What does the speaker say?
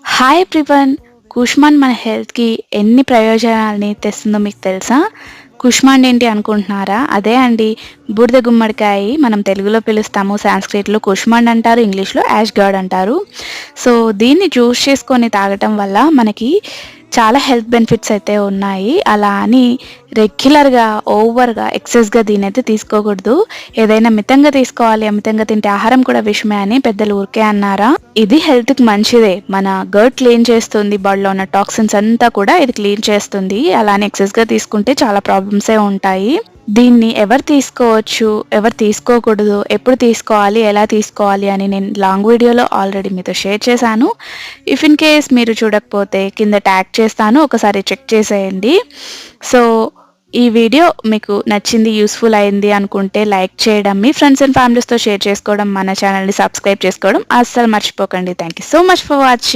Hi everyone. కుష్మాండ్ మన హెల్త్కి ఎన్ని ప్రయోజనాలని తెస్తుందో మీకు తెలుసా? కుష్మాండ్ ఏంటి అనుకుంటున్నారా? అదే అండి, బూడిద గుమ్మడికాయ మనం తెలుగులో పిలుస్తాము, సాంస్క్రిట్లో కుష్మాండ్ అంటారు, ఇంగ్లీష్లో యాష్ గార్డ్ అంటారు. సో దీన్ని జ్యూస్ చేసుకొని తాగటం వల్ల మనకి చాలా హెల్త్ బెనిఫిట్స్ అయితే ఉన్నాయి. అలా అని రెగ్యులర్గా ఓవర్గా ఎక్సెస్గా దీనైతే తీసుకోకూడదు. ఏదైనా మితంగా తీసుకోవాలి, అమితంగా తింటే ఆహారం కూడా విషమే అని పెద్దలు ఊరికే అన్నారా? ఇది హెల్త్కి మంచిదే. మన గట్ క్లీన్ చేస్తుంది, బాడీలో ఉన్న టాక్సిన్స్ అంతా కూడా ఇది క్లీన్ చేస్తుంది. అలానే ఎక్సెస్గా తీసుకుంటే చాలా ప్రాబ్లమ్సే ఉంటాయి. దీన్ని ఎవరు తీసుకోవచ్చు, ఎవరు తీసుకోకూడదు, ఎప్పుడు తీసుకోవాలి, ఎలా తీసుకోవాలి అని నేను లాంగ్ వీడియోలో ఆల్రెడీ మీతో షేర్ చేశాను. ఇఫ్ ఇన్ కేస్ మీరు చూడకపోతే కింద ట్యాగ్ చేస్తాను, ఒకసారి చెక్ చేసేయండి. సో ఈ వీడియో మీకు నచ్చింది, యూస్ఫుల్ అయింది అనుకుంటే లైక్ చేయడం, మీ ఫ్రెండ్స్ అండ్ ఫ్యామిలీస్తో షేర్ చేసుకోవడం, మన ఛానల్ని సబ్స్క్రైబ్ చేసుకోవడం అస్సలు మర్చిపోకండి. Thank you so much for watching.